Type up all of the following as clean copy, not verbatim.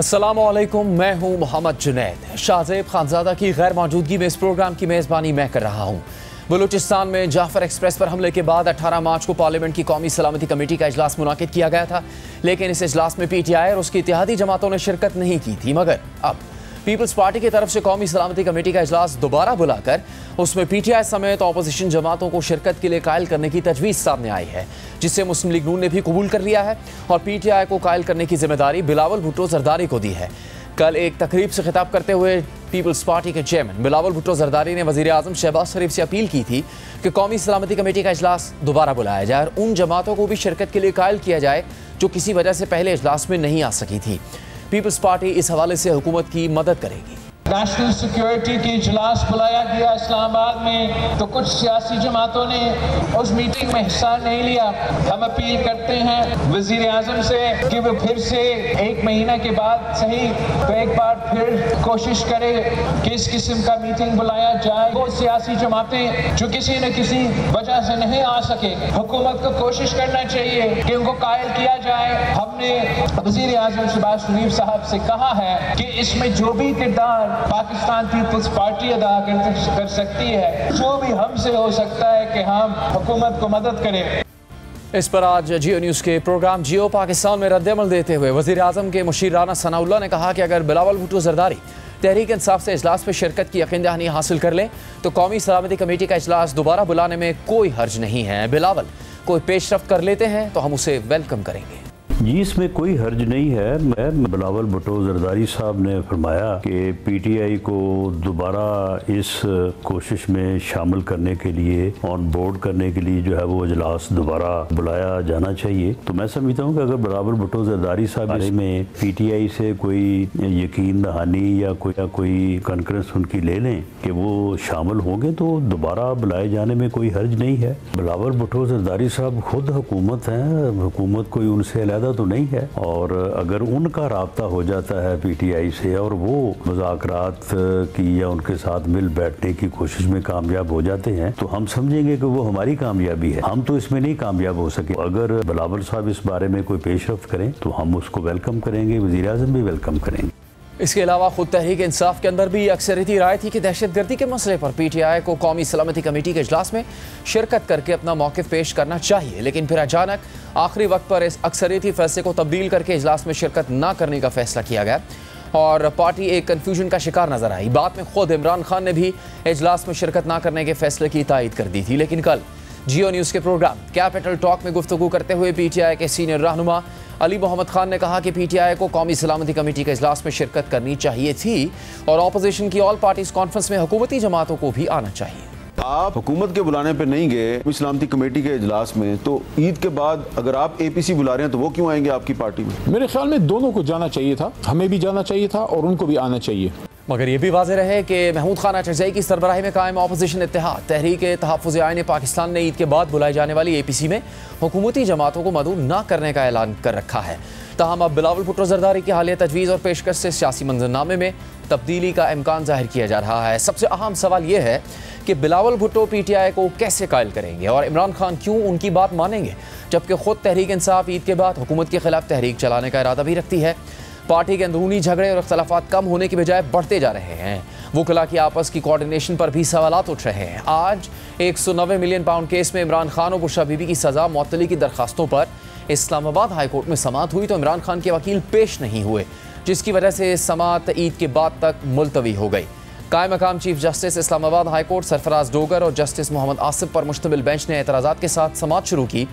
अस्सलामुअलैकुम, मैं हूं मोहम्मद जुनैद। शाहजेब खानजादा की गैर मौजूदगी में इस प्रोग्राम की मेज़बानी मैं कर रहा हूं। बलूचिस्तान में जाफर एक्सप्रेस पर हमले के बाद 18 मार्च को पार्लियामेंट की कौमी सलामती कमेटी का इजलास मुनाकिद किया गया था, लेकिन इस इजलास में PTI और उसकी इत्तेहादी जमातों ने शिरकत नहीं की थी। मगर अब पीपल्स पार्टी की तरफ से कौमी सलामती कमेटी का इजलास दोबारा बुलाकर उसमें PTI समेत अपोजिशन जमातों को शिरकत के लिए कायल करने की तजवीज़ सामने आई है, जिसे मुस्लिम लीग नून ने भी कबूल कर लिया है और PTI को कायल करने की जिम्मेदारी बिलावल भुट्टो जरदारी को दी है। कल एक तकरीब से खिताब करते हुए पीपल्स पार्टी के चेयरमैन बिलावल भुट्टो जरदारी ने वज़ीर आज़म शहबाज शरीफ से अपील की थी कि कौमी सलामती कमेटी का इजलास दोबारा बुलाया जाए और उन जमातों को भी शिरकत के लिए कायल किया जाए जो किसी वजह से पहले इजलास में नहीं आ सकी थी। पीपल्स पार्टी इस हवाले से हुकूमत की मदद करेगी। नेशनल सिक्योरिटी की इजलास बुलाया गया इस्लामाबाद में, तो कुछ सियासी जमातों ने उस मीटिंग में हिस्सा नहीं लिया। हम अपील करते हैं वज़ीर आज़म से कि वो फिर से 1 महीने के बाद सही तो एक बार फिर कोशिश करे कि इस किस्म का मीटिंग बुलाया जाए। वो सियासी जमातें जो किसी न किसी वजह से नहीं आ सके, हुकूमत को कोशिश करना चाहिए कि उनको कायल किया जाए। हमने वज़ीर आज़म शहबाज शरीफ साहब से कहा है कि इसमें जो भी किरदार पाकिस्तान पीपल्स पार्टी अदा कर सकती है, जो भी हमसे हो सकता है कि हम हुकूमत को मदद करें। इस पर आज जियो न्यूज़ के प्रोग्राम जियो पाकिस्तान में रद्दअमल देते हुए वज़ीर आज़म के मुशीर राना सनाउल्लाह ने कहा कि अगर बिलावल भुट्टो जरदारी तहरीक इंसाफ से इजलास में शिरकत की यकीन दहानी हासिल कर लें तो कौमी सलामती कमेटी का इजलास दोबारा बुलाने में कोई हर्ज नहीं है। बिलावल कोई पेशरफ्त कर लेते हैं तो हम उसे वेलकम करेंगे। जी, इसमें कोई हर्ज नहीं है। मैं बिलावल भुट्टो जरदारी साहब ने फरमाया कि PTI को दोबारा इस कोशिश में शामिल करने के लिए, ऑन बोर्ड करने के लिए जो है वो इजलास दोबारा बुलाया जाना चाहिए। तो मैं समझता हूँ कि अगर बिलावल भुट्टो जरदारी साहब में PTI से कोई यकीन दहानी या कोई कॉन्फ्रेंस उनकी ले लें कि वो शामिल होंगे तो दोबारा बुलाए जाने में कोई हर्ज नहीं है। बिलावल भुट्टो जरदारी साहब खुद हुकूमत हैं, हुकूमत कोई उनसे अलहदा तो नहीं है, और अगर उनका राब्ता हो जाता है PTI से और वो मुज़ाकरात की या उनके साथ मिल बैठने की कोशिश में कामयाब हो जाते हैं तो हम समझेंगे कि वो हमारी कामयाबी है। हम तो इसमें नहीं कामयाब हो सके। अगर बिलावल साहब इस बारे में कोई पेशरफ्त करें तो हम उसको वेलकम करेंगे, वज़ीर आज़म भी वेलकम करेंगे। इसके अलावा खुद तहरीक इंसाफ के अंदर भी अक्सरियती राय थी कि दहशतगर्दी के मसले पर PTI को कौमी सलामती कमेटी के इजलास में शिरकत करके अपना मौक़िफ़ पेश करना चाहिए, लेकिन फिर अचानक आखिरी वक्त पर इस अक्सरियती फैसले को तब्दील करके इजलास में शिरकत न करने का फैसला किया गया और पार्टी एक कन्फ्यूजन का शिकार नजर आई। बाद में खुद इमरान खान ने भी इजलास में शिरकत न करने के फैसले की तायद कर दी थी, लेकिन कल जियो न्यूज़ के प्रोग्राम कैपिटल टॉक में गुफ्तगू करते हुए PTI के सीनियर रहनुमा अली मोहम्मद खान ने कहा कि PTI को कौमी सलामती कमेटी के इजलास में शिरकत करनी चाहिए थी और अपोजिशन की ऑल पार्टीज कॉन्फ्रेंस में हुकूमती जमातों को भी आना चाहिए। आप हुकूमत के बुलाने पे नहीं गए सलामती कमेटी के इजलास में, तो ईद के बाद अगर आप APC बुला रहे हैं तो वो क्यों आएंगे आपकी पार्टी में? मेरे ख्याल में दोनों को जाना चाहिए था, हमें भी जाना चाहिए था और उनको भी आना चाहिए। मगर यह भी वाज़ेह रहे कि महमूद खान अचरजई की सरबराही में कायम अपोजिशन इत्तेहाद तहरीक तहफ़्फ़ुज़ आईन पाकिस्तान ने ईद के बाद बुलाई जाने वाली APC में हुकूमती जमातों को मदऊ न करने का ऐलान कर रखा है। ताहम अब बिलावल भुट्टो जरदारी की हालिया तजवीज़ और पेशकश से सियासी मंजरनामे में तब्दीली का इम्कान जाहिर किया जा रहा है। सबसे अहम सवाल यह है कि बिलावल भुट्टो PTI को कैसे कायल करेंगे और इमरान खान क्यों उनकी बात मानेंगे, जबकि खुद तहरीक इंसाफ ईद के बाद हुकूमत के खिलाफ तहरीक चलाने का इरादा भी रखती है। पार्टी के अंदरूनी झगड़े और इख्तलाफात कम होने की बजाय बढ़ते जा रहे हैं। वुकला की आपस की कोऑर्डिनेशन पर भी सवालात उठ रहे हैं। आज 190 मिलियन पाउंड केस में इमरान खान और बुशरा बीबी की सज़ा मुअत्तली की दरखास्तों पर इस्लामाबाद हाई कोर्ट में समाअत हुई तो इमरान खान के वकील पेश नहीं हुए, जिसकी वजह से समाअत ईद के बाद तक मुलतवी हो गई। कायम मकाम chief justice Islamabad high court Sarfaraz Dogar और जस्टिस मोहम्मद आसिफ पर मुश्तमिल बेंच ने एतराज़ात के साथ समाअत शुरू की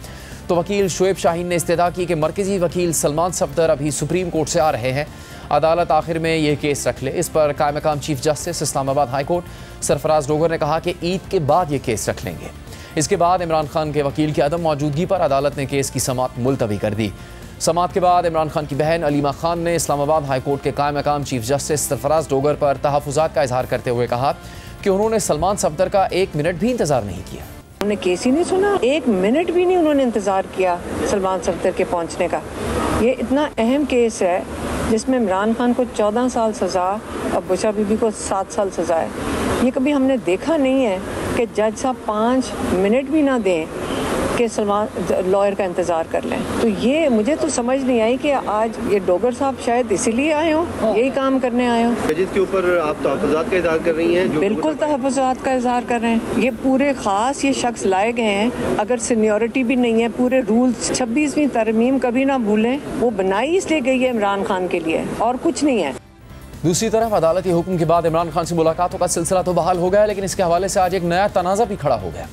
तो वकील शुएब शाहीन ने इस्तदा की कि मरकज़ी वकील सलमान सफदर अभी सुप्रीम कोर्ट से आ रहे हैं, अदालत आखिर में ये केस रख ले। इस पर कायम मकाम chief justice Islamabad high court Sarfaraz Dogar ने कहा कि ईद के बाद ये केस रख लेंगे। इसके बाद इमरान खान के वकील की अदम मौजूदगी पर अदालत ने केस की समाअत मुलतवी कर दी। समाअत के बाद इमरान खान की बहन अलीमा खान ने इस्लामाबाद हाई कोर्ट के कायम मकाम चीफ जस्टिस सरफराज डोगर पर तहफ़्फ़ुज़ात का इजहार करते हुए कहा कि उन्होंने सलमान सफदर का 1 मिनट भी इंतजार नहीं किया। उन्होंने केस ही नहीं सुना, 1 मिनट भी नहीं उन्होंने इंतजार किया सलमान सफदर के पहुंचने का। ये इतना अहम केस है जिसमें इमरान खान को 14 साल सज़ा और बुशरा बीबी को 7 साल सज़ा है। ये कभी हमने देखा नहीं है कि जज साहब 5 मिनट भी ना दें कि सलमान लॉयर का इंतज़ार कर लें। तो ये मुझे तो समझ नहीं आई कि आज ये डोगर साहब शायद इसीलिए आए हो, यही काम करने आए हो। मस्जिद के ऊपर आप तहफ़्फ़ुज़ात का इज़हार कर रही हैं? बिल्कुल तहफ़्फ़ुज़ात का इज़हार कर रहे हैं। ये पूरे ख़ास ये शख्स लाए गए हैं, अगर सीनियरिटी भी नहीं है, पूरे रूल्स 26वीं तरमीम कभी ना भूलें, वो बनाई इसलिए गई है इमरान खान के लिए और कुछ नहीं है। दूसरी तरफ अदालती हुक्म के बाद इमरान खान से मुलाकातों का सिलसिला तो बहाल हो गया, लेकिन इसके हवाले से आज एक नया तनाज़ा भी खड़ा हो गया।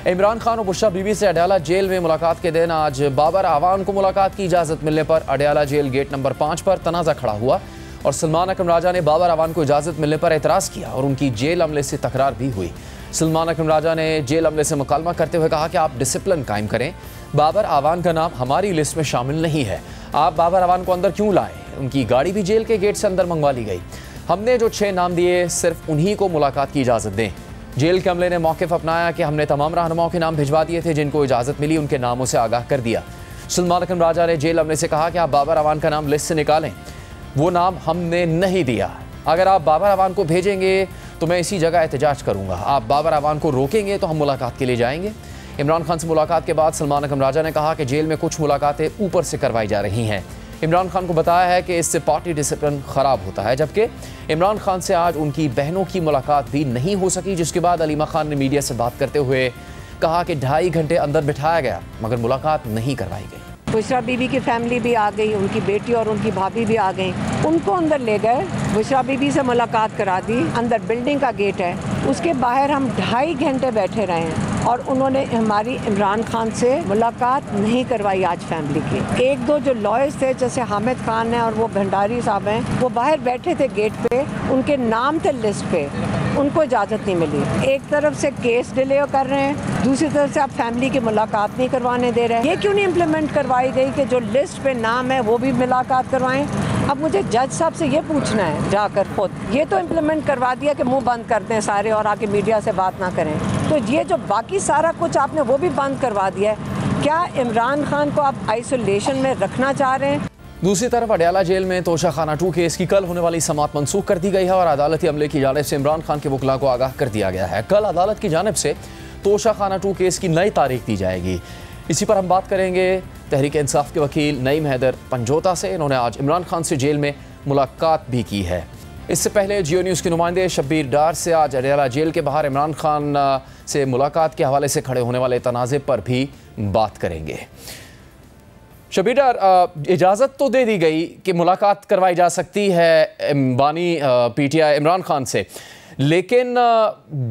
इमरान खान और बुशरा बीबी से अडयाला जेल में मुलाकात के दिन आज बाबर आवान को मुलाकात की इजाज़त मिलने पर अडयाला जेल गेट नंबर 5 पर तनाज़ा खड़ा हुआ और सलमान अकरम राजा ने बाबर आवान को इजाज़त मिलने पर एतराज़ किया और उनकी जेल अमले से तकरार भी हुई। सलमान अकरम राजा ने जेल अमले से मुकालमा करते हुए कहा कि आप डिसिप्लिन कायम करें, बाबर आवान का नाम हमारी लिस्ट में शामिल नहीं है, आप बाबर आवान को अंदर क्यों लाए? उनकी गाड़ी भी जेल के गेट से अंदर मंगवा ली गई। हमने जो 6 नाम दिए सिर्फ उन्हीं को मुलाकात की इजाज़त दें। जेल के अमले ने मौक़िफ़ अपनाया कि हमने तमाम रहनुमाओं के नाम भिजवा दिए थे, जिनको इजाज़त मिली उनके नामों से आगाह कर दिया। सलमान अकरम राजा ने जेल अमले से कहा कि आप बाबर आवान का नाम लिस्ट से निकालें, वो नाम हमने नहीं दिया। अगर आप बाबर आवान को भेजेंगे तो मैं इसी जगह एहतजाज करूँगा, आप बाबर आवान को रोकेंगे तो हम मुलाकात के लिए जाएंगे। इमरान खान से मुलाकात के बाद सलमान अकरम राजा ने कहा कि जेल में कुछ मुलाकातें ऊपर से करवाई जा रही हैं। इमरान खान को बताया है कि इससे पार्टी डिसिप्लिन ख़राब होता है, जबकि इमरान खान से आज उनकी बहनों की मुलाकात भी नहीं हो सकी, जिसके बाद अलीमा खान ने मीडिया से बात करते हुए कहा कि 2.5 घंटे अंदर बिठाया गया मगर मुलाकात नहीं करवाई गई। बुशरा बीबी की फैमिली भी आ गई, उनकी बेटी और उनकी भाभी भी आ गई, उनको अंदर ले गए, बुशरा बीबी से मुलाकात करा दी। अंदर बिल्डिंग का गेट है, उसके बाहर हम 2.5 घंटे बैठे रहे हैं और उन्होंने हमारी इमरान खान से मुलाकात नहीं करवाई आज फैमिली की। 1-2 जो लॉयर्स थे जैसे हामिद खान है और वो भंडारी साहब हैं, वो बाहर बैठे थे गेट पे, उनके नाम थे लिस्ट पे, उनको इजाज़त नहीं मिली। एक तरफ से केस डिले कर रहे हैं, दूसरी तरफ से आप फैमिली की मुलाकात नहीं करवाने दे रहे हैं। ये क्यों नहीं इम्प्लीमेंट करवाई गई कि जो लिस्ट पे नाम है वो भी मुलाकात करवाएं? अब मुझे जज साहब से ये पूछना है जाकर खुद, ये तो इम्प्लीमेंट करवा दिया कि मुंह बंद कर दें सारे और आके मीडिया से बात ना करें, तो ये जो बाकी सारा कुछ आपने वो भी बंद करवा दिया है। क्या इमरान खान को आप आइसोलेशन में रखना चाह रहे हैं? दूसरी तरफ अडयाला जेल में तोशाखाना 2 केस की कल होने वाली समाअत मनसूख कर दी गई है और अदालती अमले की जानिब से इमरान खान के वकला को आगाह कर दिया गया है। कल अदालत की जानिब से तोशाखाना 2 केस की नई तारीख दी जाएगी। इसी पर हम बात करेंगे तहरीक इंसाफ के वकील नईम हैदर पंजोता से। इन्होंने आज इमरान खान से जेल में मुलाकात भी की है। इससे पहले जियो न्यूज़ के नुमाइंदे शब्बीर डार से आज अडयाला जेल के बाहर इमरान खान से मुलाकात के हवाले से खड़े होने वाले तनाज़े पर भी बात करेंगे। शब्बीर डार, इजाज़त तो दे दी गई कि मुलाकात करवाई जा सकती है बानी PTI इमरान खान से, लेकिन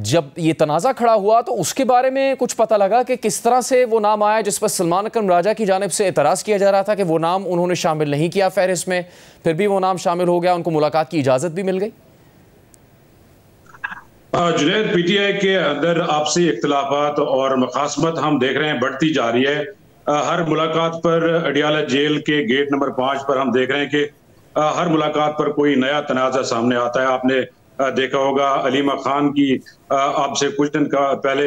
जब ये तनाज़ा खड़ा हुआ तो उसके बारे में कुछ पता लगा कि किस तरह से वो नाम आया जिस पर सलमान अकरम राजा की जानिब से एतराज़ किया जा रहा था कि वो नाम उन्होंने शामिल नहीं किया फहरिस्त में, फिर भी वो नाम शामिल हो गया, उनको मुलाकात की इजाज़त भी मिल गई। जुनैद, PTI के अंदर आपसी इख्तिलाफात और मुखासमत हम देख रहे हैं बढ़ती जा रही है। हर मुलाकात पर अडयाला जेल के गेट नंबर 5 पर हम देख रहे हैं कि हर मुलाकात पर कोई नया तनाज़ा सामने आता है। आपने देखा होगा अलीमा खान की आपसे कुछ दिन का पहले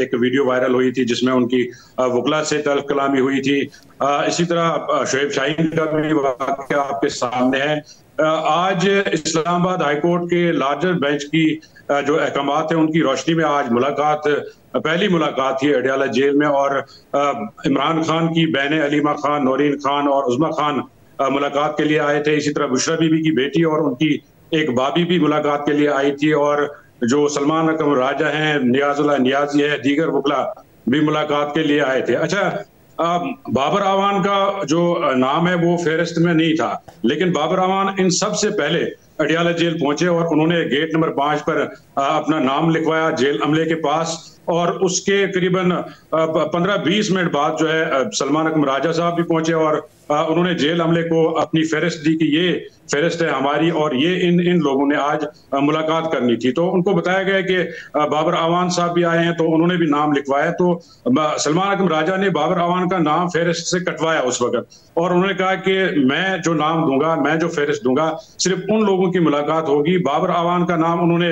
एक वीडियो वायरल हुई थी जिसमें उनकी वकला से तल्ख कलामी हुई थी। इसी तरह शोएब शाहीन का भी वाक़या आपके सामने है। आज इस्लामाबाद हाईकोर्ट के लार्जर बेंच की जो अहकामात है उनकी रोशनी में आज पहली मुलाकात थी अडयाला जेल में और इमरान खान की बहनें अलीमा खान, नौरीन खान और उज़मा खान मुलाकात के लिए आए थे। इसी तरह बुशरा बीबी की बेटी और उनकी एक भाभी भी मुलाकात के लिए आई थी और जो सलमान अकरम राजा हैं, नियाजुल्लाह नियाजी है, दीगर वकला भी मुलाकात के लिए आए थे। अच्छा, बाबर आवान का जो नाम है वो फहरिस्त में नहीं था, लेकिन बाबर आवान इन सबसे पहले अडयाला जेल पहुंचे और उन्होंने गेट नंबर 5 पर अपना नाम लिखवाया जेल अमले के पास और उसके करीबन 15-20 मिनट बाद जो है सलमान अकरम राजा साहब भी पहुंचे और उन्होंने जेल अमले को अपनी फहरिस्त दी कि ये फहरिस्त है हमारी और ये इन लोगों ने आज मुलाकात करनी थी। तो उनको बताया गया कि बाबर आवान साहब भी आए हैं तो उन्होंने भी नाम लिखवाया। तो सलमान अकरम राजा ने बाबर आवान का नाम फहरिस्त से कटवाया उस वक्त और उन्होंने कहा कि मैं जो नाम दूंगा, मैं जो फहरिस्त दूंगा, सिर्फ उन लोगों की मुलाकात होगी। बाबर आवान का नाम उन्होंने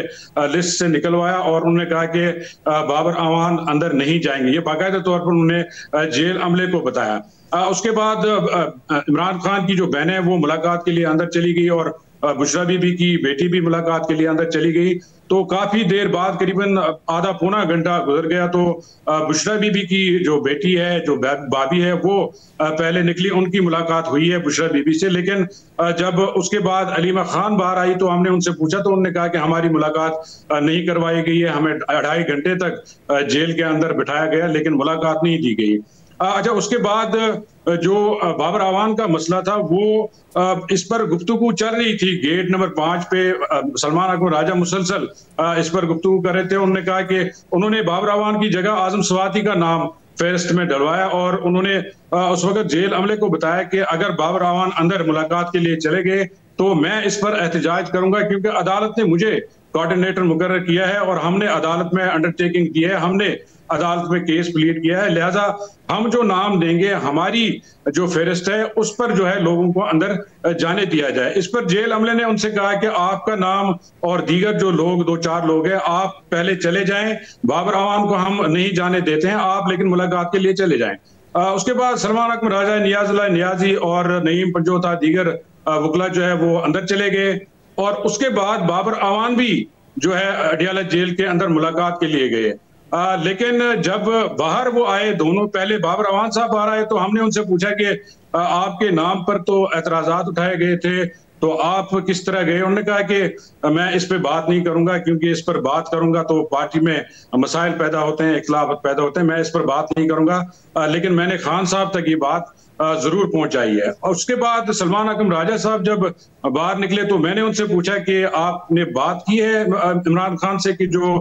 लिस्ट से निकलवाया और उन्होंने कहा कि बाबर आवान अंदर नहीं जाएंगे। ये बाकायदा तौर पर उन्होंने जेल अमले को बताया। उसके बाद इमरान खान की जो बहन है वो मुलाकात के लिए अंदर चली गई और बुशरा बीबी की बेटी भी मुलाकात के लिए अंदर चली गई। तो काफी देर बाद करीबन आधा पौना घंटा गुजर गया तो बुशरा बीबी की जो बेटी है, जो भाभी है, वो पहले निकली, उनकी मुलाकात हुई है बुशरा बीबी से। लेकिन जब उसके बाद अलीमा खान बाहर आई तो हमने उनसे पूछा तो उन्होंने कहा कि हमारी मुलाकात नहीं करवाई गई है, हमें 2.5 घंटे तक जेल के अंदर बिठाया गया लेकिन मुलाकात नहीं दी गई। अच्छा, उसके बाद जो बाबर आवान का मसला था वो इस पर गुफ्तगू चल रही थी। गेट नंबर 5 पे सलमान अकबर राजा मुसलसल इस पर गुफ्तगू कर रहे थे। उन्होंने कहा कि उन्होंने बाबर आवान की जगह आजम स्वाति का नाम फेहरिस्त में डलवाया और उन्होंने उस वक्त जेल अमले को बताया कि अगर बाबर आवान अंदर मुलाकात के लिए चले गए तो मैं इस पर एहतजाज करूंगा, क्योंकि अदालत ने मुझे कोऑर्डिनेटर मुकर्रर किया है और हमने अदालत में अंडरटेकिंग की है, हमने अदालत में केस प्लीड किया है, लिहाजा हम जो नाम देंगे, हमारी जो फेहरिस्त है उस पर जो है लोगों को अंदर जाने दिया जाए। इस पर जेल अमले ने उनसे कहा कि आपका नाम और दीगर जो लोग 2-4 लोग हैं, आप पहले चले जाएं, बाबर आवान को हम नहीं जाने देते हैं, आप लेकिन मुलाकात के लिए चले जाएं। उसके बाद सलमान अकबर राजा, नियाजुल्लाह नियाजी और नईम पंजोता दीगर वकला जो है वो अंदर चले गए और उसके बाद बाबर आवान भी जो है अडियाला जेल के अंदर मुलाकात के लिए गए। लेकिन जब बाहर वो आए, दोनों पहले बाबर आवान साहब बाहर आए तो हमने उनसे पूछा कि आपके नाम पर तो एतराजात उठाए गए थे, तो आप किस तरह गए? उन्होंने कहा कि मैं इस पे बात नहीं करूंगा, क्योंकि इस पर बात करूंगा तो पार्टी में मसाइल पैदा होते हैं, इख्तिलाफ पैदा होते हैं, मैं इस पर बात नहीं करूंगा। लेकिन मैंने खान साहब तक ये बात जरूर पहुंचाई है। और उसके बाद सलमान अकबर राजा साहब जब बाहर निकले तो मैंने उनसे पूछा कि आपने बात की है इमरान खान से कि जो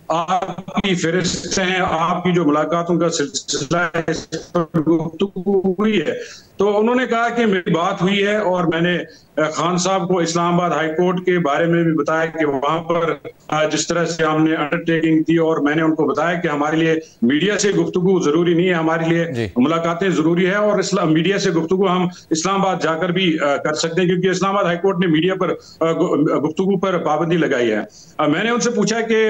आपकी फहरिस्त हैं, आपकी जो मुलाकातों का सिलसिला है, इस पर गुफ्तगू हुई है? तो उन्होंने कहा कि मेरी बात हुई है और मैंने खान साहब को इस्लामाबाद हाई कोर्ट के बारे में भी बताया कि वहां पर जिस तरह से हमने अंडरटेकिंग की और मैंने उनको बताया कि हमारे लिए मीडिया से गुफ्तगू जरूरी नहीं है, हमारे लिए मुलाकातें जरूरी है और मीडिया से गुफ्तगू हम इस्लामाबाद जाकर भी कर सकते हैं, क्योंकि इस्लामाबाद हाई कोर्ट ने मीडिया पर गुफ्तगू पर पाबंदी लगाई है। मैंने उनसे पूछा कि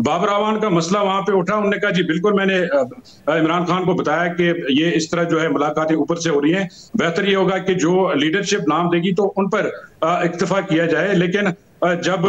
बाबर आवान का मसला वहां पे उठा? उन्होंने कहा जी बिल्कुल, मैंने इमरान खान को बताया कि ये इस तरह जो है मुलाकातें ऊपर से हो रही हैं, बेहतर ये होगा कि जो लीडरशिप नाम देगी तो उन पर इक्तफा किया जाए। लेकिन जब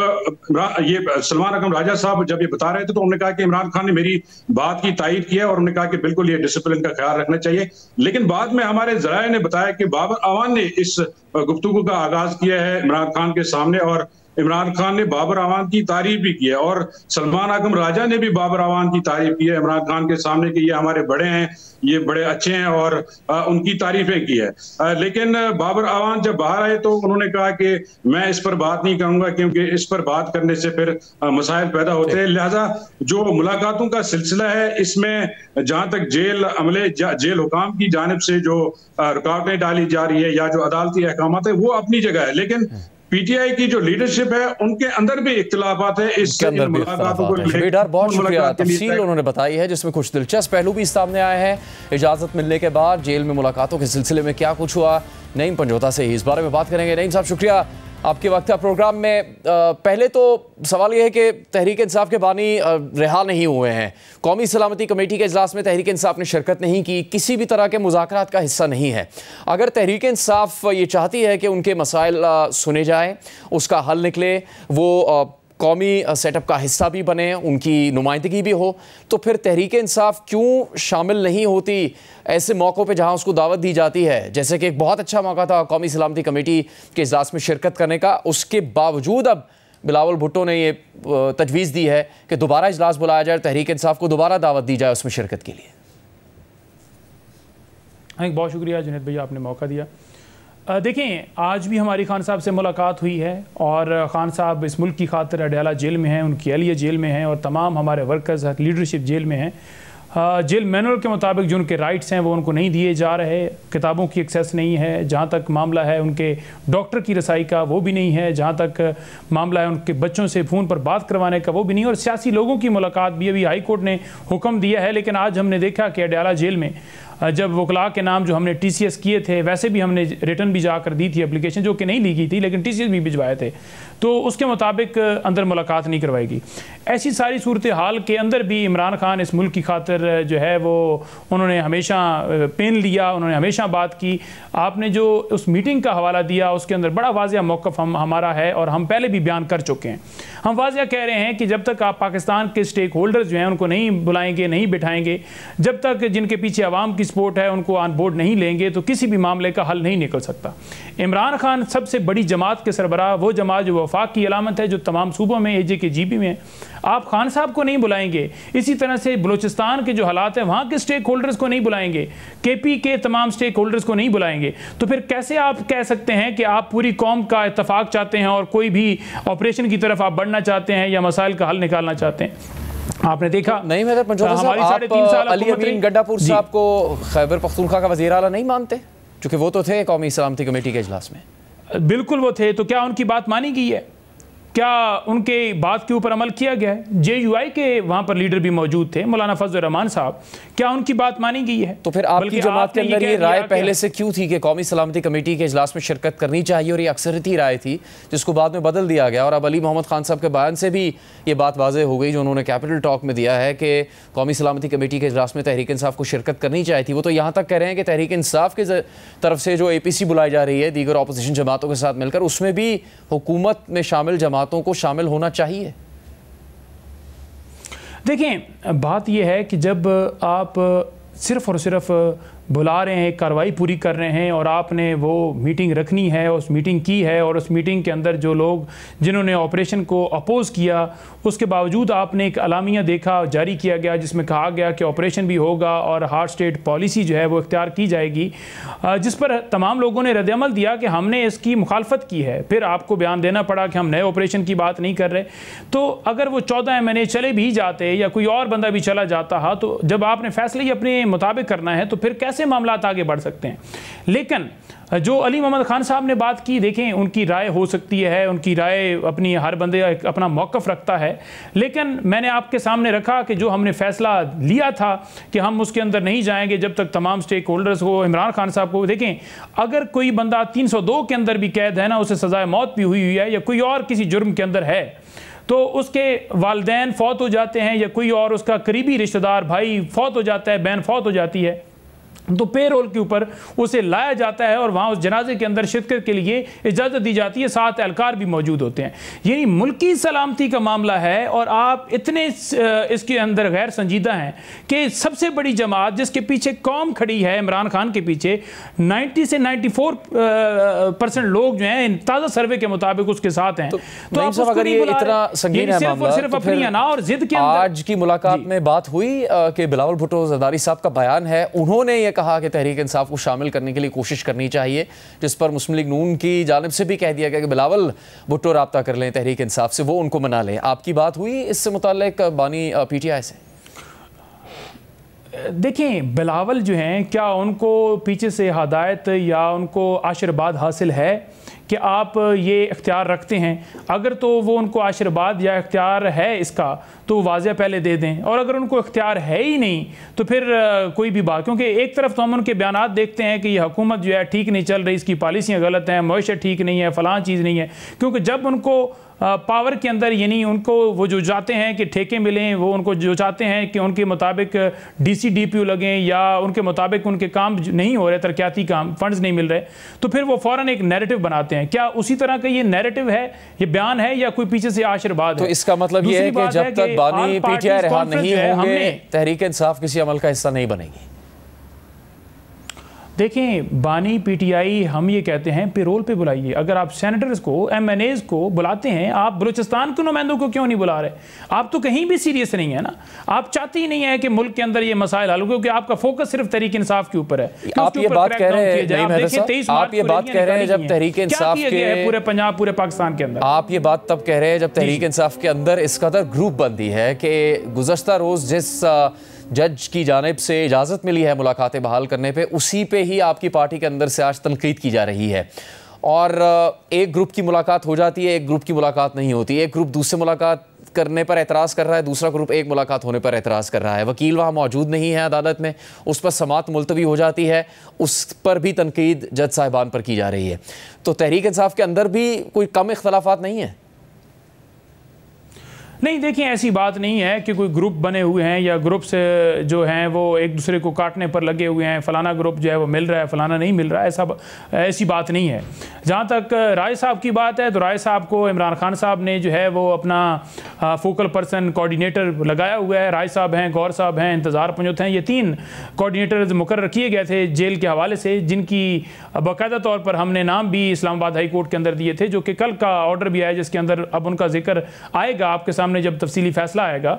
ये सलमान अकबर राजा साहब जब ये बता रहे थे तो उन्होंने कहा कि इमरान खान ने मेरी बात की तायीद की है और उन्होंने कहा कि बिल्कुल ये डिसिप्लिन का ख्याल रखना चाहिए। लेकिन बाद में हमारे ज़राए ने बताया कि बाबर आवान ने इस गुफ्तगू का आगाज किया है इमरान खान के सामने और इमरान खान ने बाबर आवान की तारीफ भी की है और सलमान अकबर राजा ने भी बाबर आवान की तारीफ की है इमरान खान के सामने कि ये हमारे बड़े हैं, ये बड़े अच्छे हैं और उनकी तारीफें की है। लेकिन बाबर आवान जब बाहर आए तो उन्होंने कहा कि मैं इस पर बात नहीं करूंगा, क्योंकि इस पर बात करने से फिर मसाइल पैदा होते हैं। लिहाजा जो मुलाकातों का सिलसिला है, इसमें जहां तक जेल अमले, जेल हुकाम की जानिब से जो रुकावटें डाली जा रही है या जो अदालती अहकामात है, वो अपनी जगह है, लेकिन पीटीआई की जो लीडरशिप है उनके अंदर भी इख्तिलाफात है। इस मुलाकातों को बेडार बहुत शुक्रिया, तफसील उन्होंने बताई है जिसमें कुछ दिलचस्प पहलू भी सामने आए हैं। इजाजत मिलने के बाद जेल में मुलाकातों के सिलसिले में क्या कुछ हुआ, नईम पंजोता से ही इस बारे में बात करेंगे। नईम साहब शुक्रिया आपके वक्त का प्रोग्राम में। पहले तो सवाल यह है कि तहरीक इंसाफ के बानी रिहा नहीं हुए हैं, कौमी सलामती कमेटी के इजलास में तहरीक इंसाफ ने शिरकत नहीं की, किसी भी तरह के मुज़ाकरात का हिस्सा नहीं है। अगर तहरीक इंसाफ ये चाहती है कि उनके मसाइल सुने जाएँ, उसका हल निकले, वो कौमी सेटअप का हिस्सा भी बने, उनकी नुमाइंदगी भी हो, तो फिर तहरीक इंसाफ क्यों शामिल नहीं होती ऐसे मौक़ों पे जहां उसको दावत दी जाती है? जैसे कि एक बहुत अच्छा मौका था कौमी सलामती कमेटी के इजलास में शिरकत करने का, उसके बावजूद अब बिलावल भुट्टो ने ये तजवीज़ दी है कि दोबारा इजलास बुलाया जाए, तहरीक इंसाफ को दोबारा दावत दी जाए उसमें शिरकत के लिए। बहुत शुक्रिया जुनैद भैया, आपने मौका दिया। देखें, आज भी हमारी खान साहब से मुलाकात हुई है और खान साहब इस मुल्क की खातिर अडयाला जेल में हैं, उनकी अहलिया जेल में हैं और तमाम हमारे वर्कर्स लीडरशिप जेल में हैं। जेल मैनुअल के मुताबिक जो उनके राइट्स हैं वो उनको नहीं दिए जा रहे, किताबों की एक्सेस नहीं है, जहाँ तक मामला है उनके डॉक्टर की रसाई का वो भी नहीं है, जहाँ तक मामला है उनके बच्चों से फ़ोन पर बात करवाने का वो भी नहीं, और सियासी लोगों की मुलाकात भी अभी हाई कोर्ट ने हुक्म दिया है। लेकिन आज हमने देखा कि अडयाला जेल में जब वकला के नाम जो हमने TCS किए थे, वैसे भी हमने रिटर्न भी जाकर दी थी एप्लीकेशन, जो कि नहीं ली गई थी, लेकिन TCS भी भिजवाए थे, तो उसके मुताबिक अंदर मुलाकात नहीं करवाएगी। ऐसी सारी सूरत हाल के अंदर भी इमरान खान इस मुल्क की खातिर जो है वो उन्होंने हमेशा पेन लिया, उन्होंने हमेशा बात की। आपने जो उस मीटिंग का हवाला दिया उसके अंदर बड़ा वाज़िया मौक़िफ़ हमारा है, और हम पहले भी बयान कर चुके हैं। हम वाज़िया कह रहे हैं कि जब तक आप पाकिस्तान के स्टेक होल्डर्स जो हैं उनको नहीं बुलाएंगे, नहीं बिठाएंगे, जब तक जिनके पीछे आवाम की सपोर्ट है उनको ऑन बोर्ड नहीं लेंगे, तो किसी भी मामले का हल नहीं निकल सकता। इमरान खान सबसे बड़ी जमात के सरबराह, वो जमात जो वफाक की अलामत है, जो तमाम सूबों में AJKGP में, आप खान साहब को नहीं बुलाएंगे। इसी तरह से बलूचिस्तान के जो हालात हैं वहाँ के स्टेक होल्डर्स को नहीं बुलाएंगे, KP के तमाम स्टेक होल्डर्स को नहीं बुलाएंगे, तो फिर कैसे आप कह सकते हैं कि आप पूरी कौम का इत्तफाक चाहते हैं और कोई भी ऑपरेशन की तरफ आप बढ़ना चाहते हैं या मसाइल का हल निकालना चाहते हैं? आपने देखा तो नहीं मेहर पंचोता साहब, आप अली अमीन गड्डापुर साहब को खैबर पख्तूनख्वा का वज़ीर आला नहीं मानते, क्योंकि वो तो थे कौमी सलामती कमेटी के इजलास में? बिल्कुल वो थे, तो क्या उनकी बात मानी गई है? क्या उनके बात के ऊपर अमल किया गया है? JUI के वहाँ पर लीडर भी मौजूद थे, मौलाना फजल रहमान साहब, क्या उनकी बात मानी गई है? तो फिर आपकी जमात के अंदर ये राय पहले से क्यों थी कि कौमी सलामती कमेटी के इजलास में शिरकत करनी चाहिए, और ये अक्सरियती राय थी जिसको बाद में बदल दिया गया, और अब अली मोहम्मद खान साहब के बयान से भी ये बात वाज़ेह हो गई जो उन्होंने कैपिटल टॉक में दिया है कि कौमी सलामती कमेटी के इजलास में तहरीक इंसाफ को शिरकत करनी चाहिए थी। वो तो यहाँ तक कह रहे हैं कि तहरीक इंसाफ की तरफ से जो APC बुलाई जा रही है दीगर अपोजिशन जमातों के साथ मिलकर, उसमें भी हुकूमत में शामिल जमातों को शामिल होना चाहिए। देखें, बात यह है कि जब आप सिर्फ़ और सिर्फ बुला रहे हैं, कार्रवाई पूरी कर रहे हैं, और आपने वो मीटिंग रखनी है, उस मीटिंग की है, और उस मीटिंग के अंदर जो लोग जिन्होंने ऑपरेशन को अपोज़ किया, उसके बावजूद आपने एक अलामिया देखा, जारी किया गया, जिसमें कहा गया कि ऑपरेशन भी होगा और हार्ड स्टेट पॉलिसी जो है वो इख्तियार की जाएगी, जिस पर तमाम लोगों ने रद्दअमल दिया कि हमने इसकी मुखालफत की है। फिर आपको बयान देना पड़ा कि हम नए ऑपरेशन की बात नहीं कर रहे। तो अगर वो 14 MNA चले भी जाते या कोई और बंदा भी चला जाता है, तो जब आपने फैसले ही अपने मुताबिक करना है तो फिर कैसे मामलात आगे बढ़ सकते हैं? लेकिन जो अली मोहम्मद खान साहब ने बात की, देखें उनकी राय हो सकती है, उनकी राय अपनी, हर बंदे अपना मौक़िफ़ रखता है, लेकिन मैंने आपके सामने रखा कि जो हमने फ़ैसला लिया था कि हम उसके अंदर नहीं जाएंगे जब तक तमाम स्टेक होल्डर्स को, इमरान खान साहब को, देखें अगर कोई बंदा 302 के अंदर भी कैद है ना, उसे सज़ाए मौत भी हुई है, या कोई और किसी जुर्म के अंदर है, तो उसके वालिदैन फौत हो जाते हैं, या कोई और उसका करीबी रिश्तेदार भाई फौत हो जाता है, बहन फौत हो जाती है, तो पेरोल के ऊपर उसे लाया जाता है और वहाँ उस जनाजे के अंदर शिरकत के लिए इजाज़त दी जाती है, साथ एहलकार भी मौजूद होते हैं। यानी मुल्की सलामती का मामला है, और आप इतने इसके अंदर गैर संजीदा हैं कि सबसे बड़ी जमात जिसके पीछे कौम खड़ी है, इमरान खान के पीछे 90 से 94% लोग जो हैं ताज़ा सर्वे के मुताबिक उसके साथ हैं। तो आप अगर ये इतना संगीन है मामला, सिर्फ अपनी अना और जिद के अंदर। आज की मुलाकात में बात हुई कि बिलावल भुट्टो जरदारी साहब का बयान है, उन्होंने कहा कि तहरीक इंसाफ को शामिल करने के लिए कोशिश करनी चाहिए, जिस पर मुस्लिम लीग नून की जानिब से भी कह दिया गया कि बिलावल भुट्टो राब्ता कर लें तहरीक इंसाफ से, वो उनको मना लें। आपकी बात हुई इससे मुताल्लिक बानी PTI से? देखें, बिलावल जो हैं, क्या उनको पीछे से हदायत या उनको आशीर्वाद हासिल है कि आप ये इख्तियार रखते हैं? अगर तो वो उनको आशीर्वाद या इख्तियार है इसका, तो वाज़िया पहले दे दें, और अगर उनको इख्तियार है ही नहीं तो फिर कोई भी बात, क्योंकि एक तरफ तो हम उनके बयानात देखते हैं कि ये हुकूमत जो है ठीक नहीं चल रही, इसकी पॉलिसियाँ गलत हैं, मईशत ठीक नहीं है, फ़लाँ चीज़ नहीं है, क्योंकि जब उनको पावर के अंदर, यानी उनको वो जो चाहते हैं कि ठेके मिलें, वो उनको जो चाहते हैं कि उनके मुताबिक DC DPO लगें, या उनके मुताबिक उनके काम नहीं हो रहे, तरक्याती काम, फंड्स नहीं मिल रहे, तो फिर वो फ़ौरन एक नैरेटिव बनाते हैं। क्या उसी तरह का ये नैरेटिव है, ये बयान है, या कोई पीछे से आशीर्वाद है? तो इसका मतलब ये है कि जब तक बानी PTI रहा नहीं होंगे, तहरीक इंसाफ किसी अमल का हिस्सा नहीं बनेगी। देखें, बानी PTI हम ये कहते हैं पेरोल पे बुलाइए। अगर आप सेनेटर्स को, MNAs को बुलाते हैं, आप बलूचिस्तान के नुमाइंदों को क्यों नहीं बुला रहे? आप तो कहीं भी सीरियस नहीं है ना, आप चाहते ही नहीं है कि मुल्क के अंदर ये मसाइल हल हो, क्योंकि आपका फोकस सिर्फ तहरीक इंसाफ के ऊपर है। आप ये बात कह रहे हैं जब तहरीक इंसाफ के पूरे पंजाब, पूरे पाकिस्तान के अंदर, आप ये बात तब कह रहे हैं जब तहरीक इंसाफ के अंदर इस कदर ग्रुप बंदी है कि गुज़श्ता रोज़ जिस जज की जानिब से इजाज़त मिली है मुलाकातें बहाल करने पे, उसी पे ही आपकी पार्टी के अंदर से आज तनकीद की जा रही है। और एक ग्रुप की मुलाकात हो जाती है, एक ग्रुप की मुलाकात नहीं होती। एक ग्रुप दूसरे मुलाकात करने पर एतराज़ कर रहा है, दूसरा ग्रुप एक मुलाकात होने पर एतराज़ कर रहा है। वकील वहाँ मौजूद नहीं है अदालत में, उस पर समाअत मुलतवी हो जाती है, उस पर भी तनकीद जज साहिबान पर की जा रही है। तो तहरीक इंसाफ के अंदर भी कोई कम इख्तलाफात नहीं है? नहीं, देखिए ऐसी बात नहीं है कि कोई ग्रुप बने हुए हैं या ग्रुप्स जो हैं वो एक दूसरे को काटने पर लगे हुए हैं, फ़लाना ग्रुप जो है वो मिल रहा है, फ़लाना नहीं मिल रहा है, ऐसी बात नहीं है। जहाँ तक राय साहब की बात है तो राय साहब को इमरान खान साहब ने जो है वो अपना फोकल पर्सन कोऑर्डिनेटर लगाया हुआ है। राय साहब हैं, गौर साहब हैं, इंतज़ार पंजोत हैं, ये 3 कोऑर्डिनेटर मुकर्रर किए गए थे जेल के हवाले से, जिनकी बाकायदा तौर पर हमने नाम भी इस्लामाबाद हाई कोर्ट के अंदर दिए थे, जो कि कल का ऑर्डर भी आया जिसके अंदर अब उनका जिक्र आएगा आपके सामने जब तफसीली फैसला आएगा।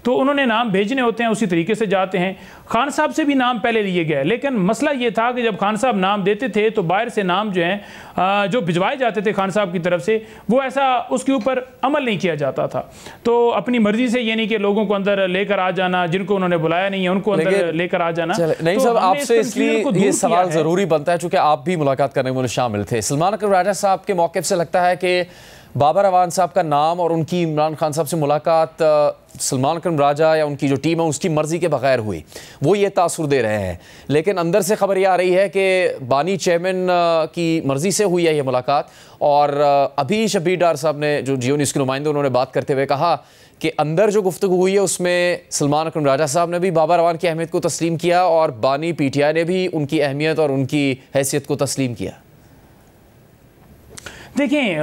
तो उन्होंने नाम भेजने होते हैं, उसी तरीके से जाते हैं। खान साहब से भी नाम पहले लिए गए, लेकिन मसला ये था कि जब खान साहब नाम देते थे तो बाहर से नाम जो हैं जो भिजवाए जाते थे खान साहब की तरफ से, वो ऐसा उसके ऊपर अमल नहीं किया जाता था। तो अपनी मर्जी से ये नहीं कि लोगों को अंदर लेकर आ जाना, जिनको उन्होंने बुलाया नहीं है उनको अंदर लेकर आ जाना। नहीं साहब, आपसे इसलिए ये सवाल जरूरी बनता है चूंकि आप भी मुलाकात करने में शामिल थे। सलमान अकरम राजा साहब के मौक़िफ़ से लगता है कि बाबर अवान साहब का नाम और उनकी इमरान खान साहब से मुलाकात सलमान अकरम राजा या उनकी जो टीम है उसकी मर्ज़ी के बगैर हुई, वो ये तासुर दे रहे हैं। लेकिन अंदर से खबर ये आ रही है कि बानी चेयरमैन की मर्ज़ी से हुई है ये मुलाकात। और अभी शब्बीर डार साहब ने, जो जियो न्यूज़ के नुमाइंदे, उन्होंने बात करते हुए कहा कि अंदर जो गुफ्तगू हुई है उसमें सलमान अकरम राजा साहब ने भी बाबर अवान की अहमियत को तस्लीम किया और बानी PTI ने भी उनकी अहमियत और उनकी हैसियत को तस्लीम किया। देखें,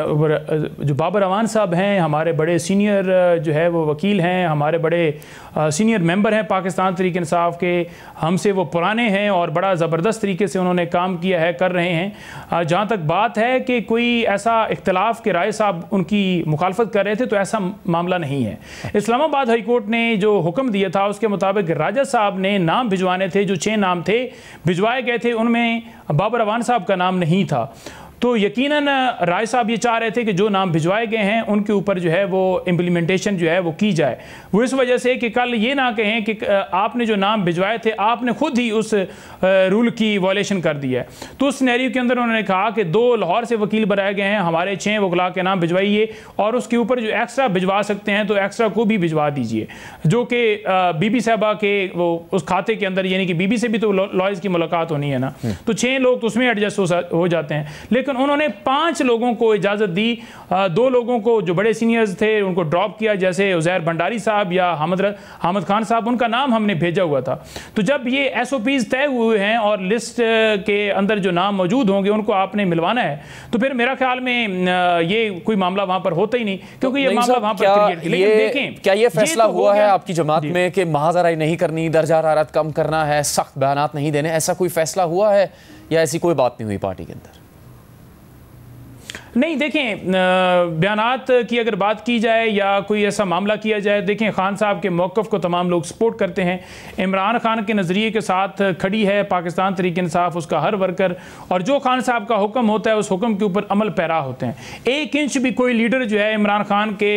जो बाबर अवान साहब हैं हमारे बड़े सीनियर जो है वो वकील हैं, हमारे बड़े सीनियर मेंबर हैं पाकिस्तान तहरीक इंसाफ के, हमसे वो पुराने हैं और बड़ा ज़बरदस्त तरीके से उन्होंने काम किया है, कर रहे हैं। जहाँ तक बात है कि कोई ऐसा इख्तलाफ के राय साहब उनकी मुखालफत कर रहे थे, तो ऐसा मामला नहीं है। इस्लामाबाद हाई कोर्ट ने जो हुक्म दिया था उसके मुताबिक राजा साहब ने नाम भिजवाने थे, जो 6 नाम थे भिजवाए गए थे, उनमें बाबर अवान साहब का नाम नहीं था। तो यकीनन राय साहब ये चाह रहे थे कि जो नाम भिजवाए गए हैं उनके ऊपर जो है वो इम्प्लीमेंटेशन जो है वो की जाए। वो इस वजह से कि कल ये ना कहें कि आपने जो नाम भिजवाए थे आपने खुद ही उस रूल की वायलेशन कर दी है। तो उस सिनेरियो के अंदर उन्होंने कहा कि 2 लाहौर से वकील बनाए गए हैं, हमारे 6 वकला के नाम भिजवाइए और उसके ऊपर जो एक्स्ट्रा भिजवा सकते हैं तो एक्स्ट्रा को भी भिजवा दीजिए, जो कि बीबी साहबा के वो उस खाते के अंदर, यानी कि बीबी से भी तो लॉयर्स की मुलाकात होनी है ना, तो 6 लोग तो उसमें एडजस्ट हो जाते हैं। लेकिन उन्होंने 5 लोगों को इजाज़त दी, 2 लोगों को जो बड़े सीनियर्स थे उनको ड्रॉप किया, जैसे उज़ैर भंडारी साहब या हामिद खान साहब, उनका नाम हमने भेजा हुआ था। तो जब ये SOPs तय हुए हैं और लिस्ट के अंदर जो नाम मौजूद होंगे उनको आपने मिलवाना है, तो फिर मेरा ख्याल में ये कोई मामला वहां पर होता ही नहीं, क्योंकि ये मामला वहां पर क्रिएट। लेकिन देखें, क्या ये फैसला हुआ है आपकी जमात में कि महाजराई नहीं करनी, दर्जा हरारत कम करना है, सख्त बयानात नहीं देने, ऐसा कोई फैसला हुआ है या ऐसी कोई बात नहीं हुई पार्टी के अंदर? नहीं, देखें, बयानात की अगर बात की जाए या कोई ऐसा मामला किया जाए, देखें खान साहब के मौक़िफ़ को तमाम लोग सपोर्ट करते हैं। इमरान खान के नज़रिए के साथ खड़ी है पाकिस्तान तहरीक इंसाफ, उसका हर वर्कर, और जो खान साहब का हुक्म होता है उस हुक्म के ऊपर अमल पैरा होते हैं। 1 इंच भी कोई लीडर जो है इमरान खान के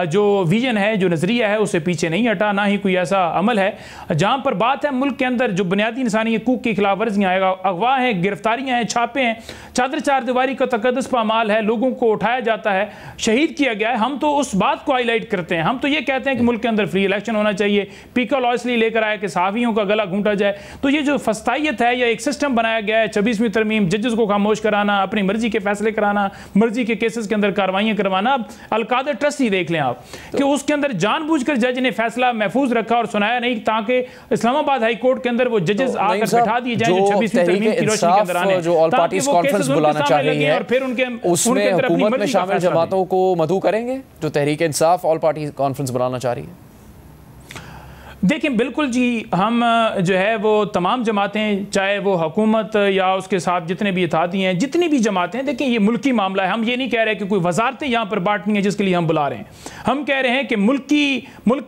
जो विजन है, जो नज़रिया है, उससे पीछे नहीं हटा, ना ही कोई ऐसा अमल है। जहाँ पर बात है मुल्क के अंदर जो बुनियादी इंसानी हकूक़ की खिलाफ वर्जियाँ, अगवा हैं, गिरफ्तारियाँ हैं, छापे हैं, चादर चारदीवारी का तकद्दुस पर अमाल है, लोगों को उठाया जाता है, शहीद किया गया है, हम तो उस बात को हाईलाइट करते हैं। हम तो ये कहते हैं कि मुल्क के अंदर फ्री इलेक्शन होना चाहिए, पीका लॉ इसलिए लेकर आया कि सहाफ़ियों का गला घूंटा जाए। तो ये जो फस्तायत है या एक सिस्टम बनाया गया है, 26वीं तरमीम, जजेस को खामोश कराना, अपनी मर्जी के फैसले कराना, मर्जी के केसेस के अंदर कार्रवाइयां करवाना। अलकादर ट्रस्ट ही देख लें आप कि उसके अंदर जानबूझकर जज ने फैसला महफूज रखा और सुनाया नहीं, ताकि इस्लामाबाद हाई कोर्ट के अंदर वो जजेस आकर बैठा दिए जाए जो 26वीं तरमीम की रोशनी के अंदर आने, जो ऑल पार्टीज कॉन्फ्रेंस बुलाना चाह रही है, और फिर उनके हुकूमत में शामिल जमातों को मदऊ करेंगे जो Tehreek Insaf all party conference बुलाना चाह रही है? देखें, बिल्कुल जी, हम जो है वो तमाम जमातें, चाहे वो हुकूमत या उसके साथ जितने भी इत्तेहादी हैं, जितनी भी जमातें, देखें ये मुल्की मामला है। हम ये नहीं कह रहे कि कोई वजारतें यहाँ पर बांटनी है जिसके लिए हम बुला रहे हैं। हम कह रहे हैं कि मुल्क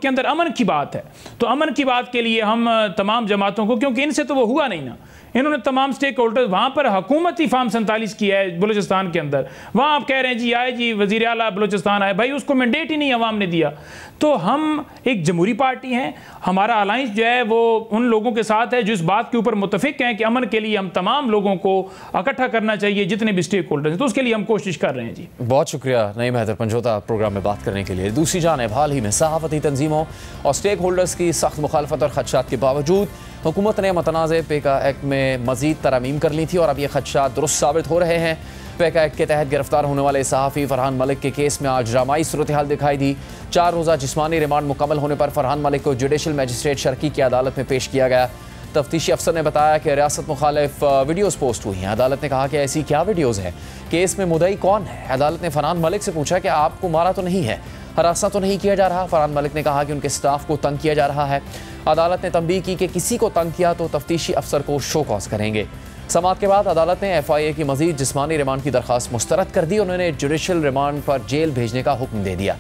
के अंदर अमन की बात है, तो अमन की बात के लिए हम तमाम जमातों को, क्योंकि इनसे तो वो हुआ नहीं ना, इन्होंने तमाम स्टेक होल्डर्स, वहाँ पर हुकूमती फार्म 47 किया है बलूचिस्तान के अंदर, वहाँ आप कह रहे हैं जी आए जी वज़ीर आला बलूचिस्तान आए, भाई उसको मैंडेट ही नहीं अवाम ने दिया। तो हम एक जमहूरी पार्टी हैं, हमारा अलायंस जो है वो उन लोगों के साथ है जो इस बात के ऊपर मुतफिक हैं कि अमन के लिए हम तमाम लोगों को इकट्ठा करना चाहिए, जितने भी स्टेक होल्डर्स हैं, तो उसके लिए हम कोशिश कर रहे हैं जी। बहुत शुक्रिया नईम हैदर पंजोता प्रोग्राम में बात करने के लिए। दूसरी जानिब हाल ही में सहाफ़ती तंजीमों और स्टेक होल्डर्स की सख्त मुखालफत और खदशात के बावजूद हुकूमत ने मतनाज़ पेका एक्ट में मज़ीद तरमीम कर ली थी और अब ये खदशात दुरुस्त साबित हो रहे हैं। पेका एक्ट के तहत गिरफ्तार होने वाले सहाफ़ी फरहान मलिक के केस में आज ड्रामाई सूरत हाल दिखाई दी। 4 रोज़ा जिस्मानी रिमांड मुकम्मल होने पर फरहान मलिक को जुडिशल मजिस्ट्रेट शर्की की अदालत में पेश किया गया। तफ्तीशी अफसर ने बताया कि रियासत मुखालिफ वीडियोज़ पोस्ट हुई हैं। अदालत ने कहा कि ऐसी क्या वीडियोज़ हैं, केस में मुद्दई कौन है। अदालत ने फरहान मलिक से पूछा कि आपको मारा तो नहीं है, हरासा तो नहीं किया जा रहा। फरहान मलिक ने कहा कि उनके स्टाफ को तंग किया जा रहा है। अदालत ने तंबीह की कि किसी को तंग किया तो तफ्तीशी अफसर को शो कॉज करेंगे। समाअत के बाद अदालत ने FIA की मजीद जिस्मानी रिमांड की दरख्वास्त मुस्तरद कर दी। उन्होंने जुडिशल रिमांड पर जेल भेजने का हुक्म दे दिया,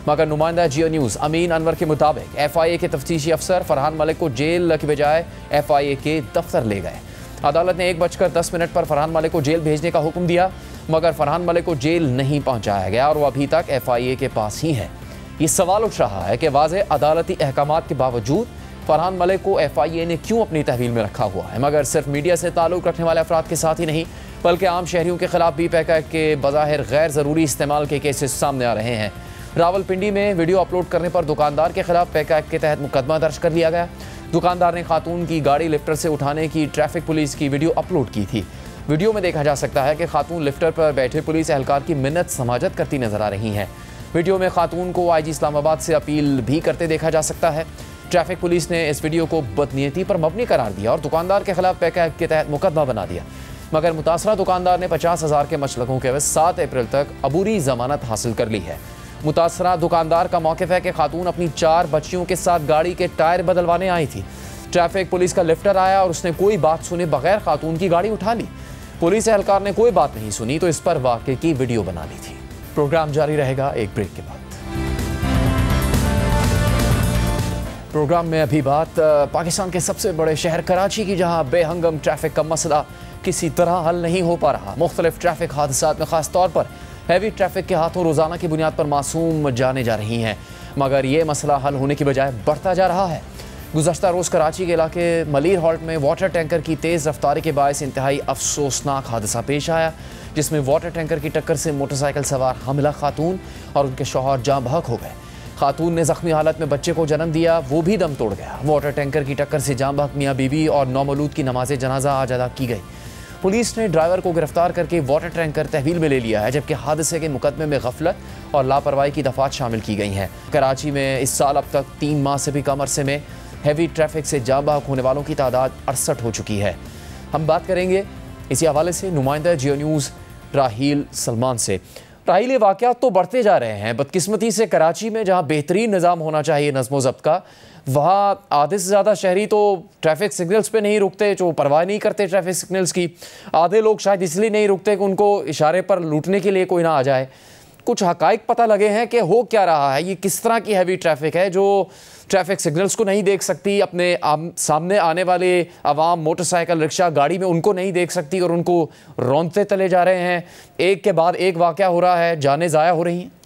मगर नुमाइंदा जियो न्यूज़ अमीन अनवर के मुताबिक FIA के तफ्तीशी अफसर फरहान मलिक को जेल के बजाय FIA के दफ्तर ले गए। अदालत ने 1:10 पर फरहान मलिक को जेल भेजने का हुक्म दिया, मगर फरहान मलिक को जेल नहीं पहुँचाया गया और वो अभी तक FIA के पास ही है। ये सवाल उठ रहा है कि वाज़े अदालती अहकामात के बावजूद फरहान मलिक को FIA ने क्यों अपनी तहवील में रखा हुआ है, मगर सिर्फ मीडिया से ताल्लुक़ रखने वाले अफराद के साथ ही नहीं बल्कि आम शहरियों के खिलाफ भी पेका एक्ट के बज़ाहिर गैर ज़रूरी इस्तेमाल के केसेस सामने आ रहे हैं। रावलपिंडी में वीडियो अपलोड करने पर दुकानदार के खिलाफ पेका एक्ट के तहत मुकदमा दर्ज कर लिया गया। दुकानदार ने खातून की गाड़ी लिफ्टर से उठाने की ट्रैफिक पुलिस की वीडियो अपलोड की थी। वीडियो में देखा जा सकता है कि खातून लिफ्टर पर बैठे पुलिस एहलकार की मिन्नत समाजत करती नजर आ रही हैं। वीडियो में खातून को IG इस्लामाबाद से अपील भी करते देखा जा सकता है। ट्रैफिक पुलिस ने इस वीडियो को बदनीयती पर मबनी करार दिया और दुकानदार के खिलाफ पेका एक्ट के तहत मुकदमा बना दिया, मगर मुतासरा दुकानदार ने 50,000 के मशलकों के एवज 7 अप्रैल तक अबूरी जमानत हासिल कर ली है। मुतासरा दुकानदार का मौक़िफ़ है कि खातून अपनी 4 बच्चियों के साथ गाड़ी के टायर बदलवाने आई थी। ट्रैफिक पुलिस का लिफ्टर आया और उसने कोई बात सुने बगैर खातून की गाड़ी उठा ली। पुलिस एहलकार ने कोई बात नहीं सुनी तो इस पर वाक़े की वीडियो बना ली थी। प्रोग्राम जारी रहेगा एक ब्रेक के बाद। प्रोग्राम में अभी बात पाकिस्तान के सबसे बड़े शहर कराची की, जहां बेहंगम ट्रैफिक का मसला किसी तरह हल नहीं हो पा रहा। मुख्तलिफ ट्रैफिक हादसात में ख़ास तौर पर हैवी ट्रैफिक के हाथों रोज़ाना की बुनियाद पर मासूम जाने जा रही हैं, मगर ये मसला हल होने की बजाय बढ़ता जा रहा है। गुज़श्ता रोज़ कराची के इलाके मलीर हॉल्ट में वाटर टैंकर की तेज़ रफ्तारी के बायस इंतहाई अफसोसनाक हादसा पेश आया, जिसमें वाटर टैंकर की टक्कर से मोटरसाइकिल सवार हामिला खातून और उनके शौहर जाँ बहक हो गए। खातून ने ज़ख्मी हालत में बच्चे को जन्म दिया, वो भी दम तोड़ गया। वाटर टैंकर की टक्कर से जाँ बहक मियाँ बीबी और नौमौलूद की नमाज जनाजा आज अदा की गई। पुलिस ने ड्राइवर को गिरफ्तार करके वाटर टैंकर तहवील में ले लिया है, जबकि हादसे के मुकदमे में गफलत और लापरवाही की दफात शामिल की गई हैं। कराची में इस साल अब तक 3 माह से भी कम अरसे में हैवी ट्रैफिक से जाँ बहक होने वालों की तादाद 68 हो चुकी है। हम बात करेंगे इसी हवाले से नुमाइंदा जियो न्यूज़ राहील सलमान से। राहील, ये वाक़यात तो बढ़ते जा रहे हैं। बदकिस्मती से कराची में जहाँ बेहतरीन निज़ाम होना चाहिए नज़्म ज़ब्त का, वहाँ आधे से ज़्यादा शहरी तो ट्रैफिक सिग्नल्स पे नहीं रुकते, जो परवाह नहीं करते ट्रैफिक सिग्नल्स की। आधे लोग शायद इसलिए नहीं रुकते कि उनको इशारे पर लूटने के लिए कोई ना आ जाए। कुछ हकाइक पता लगे हैं कि हो क्या रहा है, ये किस तरह की हैवी ट्रैफिक है जो ट्रैफिक सिग्नल्स को नहीं देख सकती, अपने सामने आने वाले अवाम मोटरसाइकिल रिक्शा गाड़ी में उनको नहीं देख सकती और उनको रौंदते चले जा रहे हैं। एक के बाद एक वाक़या हो रहा है, जानें ज़ाया हो रही हैं।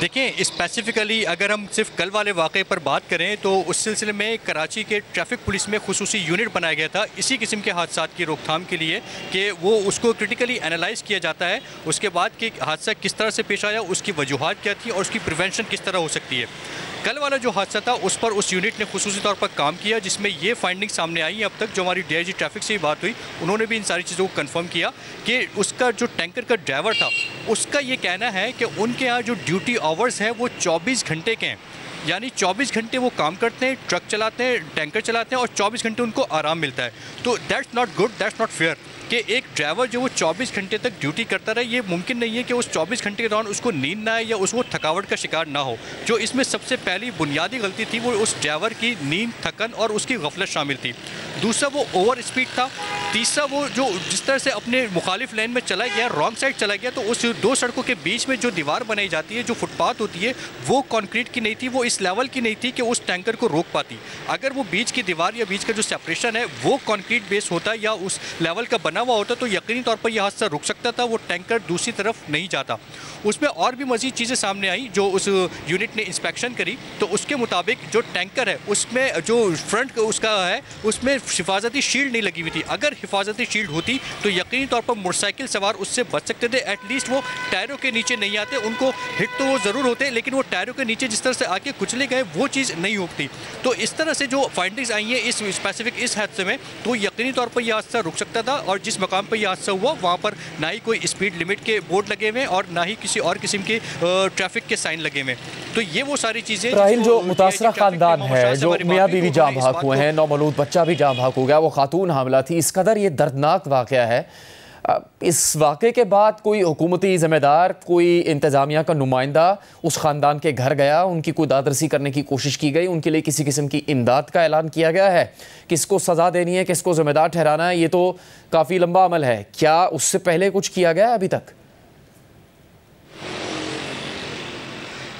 देखिए, स्पेसिफ़िकली अगर हम सिर्फ कल वाले वाक़े पर बात करें तो उस सिलसिले में कराची के ट्रैफिक पुलिस में खुसूसी यूनिट बनाया गया था इसी किस्म के हादसात की रोकथाम के लिए, कि वो उसको क्रिटिकली एनालाइज़ किया जाता है, उसके बाद कि हादसा किस तरह से पेश आया, उसकी वजूहात क्या थी और उसकी प्रिवेंशन किस तरह हो सकती है। कल वाला जो हादसा था उस पर उस यूनिट ने खुसूसी तौर पर काम किया, जिसमें ये फाइंडिंग सामने आई। अब तक जो हमारी DIG ट्रैफिक से ही बात हुई, उन्होंने भी इन सारी चीज़ों को कंफर्म किया कि उसका जो टैंकर का ड्राइवर था उसका ये कहना है कि उनके यहाँ जो ड्यूटी आवर्स हैं वो 24 घंटे के हैं, यानी 24 घंटे वो काम करते हैं, ट्रक चलाते हैं, टैंकर चलाते हैं और 24 घंटे उनको आराम मिलता है। तो that's not good, that's not fair कि एक ड्राइवर जो वो 24 घंटे तक ड्यूटी करता रहे। ये मुमकिन नहीं है कि उस 24 घंटे के दौरान उसको नींद ना आए या उसको थकावट का शिकार ना हो। जो इसमें सबसे पहली बुनियादी गलती थी वो उस ड्राइवर की नींद, थकन और उसकी गफलत शामिल थी। दूसरा, वो ओवर स्पीड था। तीसरा वो जो जिस तरह से अपने मुखालिफ लेन में चला गया, रॉन्ग साइड चला गया, तो उस दो सड़कों के बीच में जो दीवार बनाई जाती है, जो फुटपाथ होती है, वो कंक्रीट की नहीं थी, वो इस लेवल की नहीं थी कि उस टैंकर को रोक पाती। अगर वो बीच की दीवार या बीच का जो सेपरेशन है वो कंक्रीट बेस होता या उस लेवल का बना हुआ होता तो यकीनी तौर पर यह हादसा रुक सकता था, वो टैंकर दूसरी तरफ नहीं जाता। उसमें और भी मज़ीद चीज़ें सामने आई जो उस यूनिट ने इंस्पेक्शन करी, तो उसके मुताबिक जो टैंकर है उसमें जो फ्रंट उसका है उसमें हिफाजती शील्ड नहीं लगी हुई थी। अगर हिफाजती शील्ड होती तो यकीनी तौर पर मोटरसाइकिल सवार उससे बच सकते थे। एटलीस्ट वो टायरों के नीचे नहीं आते, उनको हिट तो वो ज़रूर होते लेकिन वो टायरों के नीचे जिस तरह से आके कुचले गए वो चीज़ नहीं होती। तो इस तरह से जो फाइंडिंग्स आई हैं इस स्पेसिफिक इस हादसे में, तो यकीनी तौर पर यह हादसा रुक सकता था। और जिस मकाम पर यह हादसा हुआ वहाँ पर ना ही कोई स्पीड लिमिट के बोर्ड लगे हुए और ना ही किसी और किस्म के ट्रैफिक के साइन लगे हुए। तो ये वो सारी चीज़ें राहिल, जो मुतासरा खानदान है, जो मियाँ बीवी जाँ भाग हुए हैं, नौमौलूद बच्चा भी जाँ भाग हो गया, वो खातून हामिला थी, इस कदर ये दर्दनाक वाक़या है। इस वाक़े के बाद कोई हुकूमती ज़िम्मेदार, कोई इंतज़ामिया का नुमाइंदा उस ख़ानदान के घर गया, उनकी कोई दादरसी करने की कोशिश की गई, उनके लिए किसी किस्म की इमदाद का ऐलान किया गया है? किसको सज़ा देनी है, किसको ज़िम्मेदार ठहराना है, ये तो काफ़ी लंबा अमल है। क्या उससे पहले कुछ किया गया है अभी तक?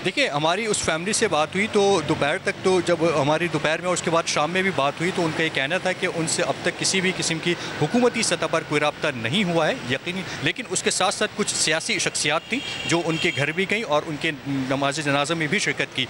देखिए, हमारी उस फैमिली से बात हुई तो दोपहर तक, तो जब हमारी दोपहर में और उसके बाद शाम में भी बात हुई तो उनका ये कहना था कि उनसे अब तक किसी भी किस्म की हुकूमती सतह पर कोई रब्ता नहीं हुआ है यकीनी। लेकिन उसके साथ साथ कुछ सियासी शख्सियात थी जो उनके घर भी गई और उनके नमाज जनाजा में भी शिरकत की।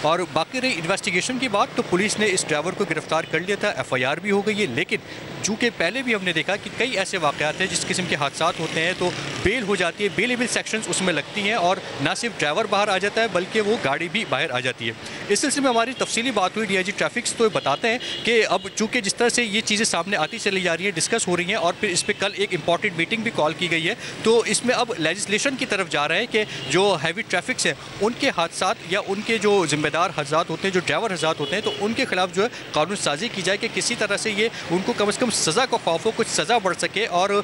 और बाकी रही इन्वेस्टिगेशन की बात, तो पुलिस ने इस ड्राइवर को गिरफ्तार कर लिया था, FIR भी हो गई है। लेकिन चूँकि पहले भी हमने देखा कि कई ऐसे वाक़यात हैं जिस किस्म के हादसा होते हैं तो बेल हो जाती है, बेलेबल सेक्शंस उसमें लगती हैं और ना सिर्फ ड्राइवर बाहर आ जाता है बल्कि वो गाड़ी भी बाहर आ जाती है। इस सिलसिले में हमारी तफसीली बात हुई DIG ट्रैफिक्स, तो बताते हैं कि अब चूँकि जिस तरह से ये चीज़ें सामने आती चली जा रही हैं, डिस्कस हो रही हैं और फिर इस पर कल एक इंपॉर्टेंट मीटिंग भी कॉल की गई है, तो इसमें अब लेजिस्लेशन की तरफ जा रहे हैं कि जो हैवी ट्रैफिक्स हैं उनके हादसा या उनके जो जिम्मेदार हज़रात होते हैं, जो ड्राइवर हज़रात होते हैं, तो उनके खिलाफ जो है कानून साजी की जाए कि किसी तरह से ये उनको कम से कम सज़ा का खौफ हो, कुछ सज़ा बढ़ सके। और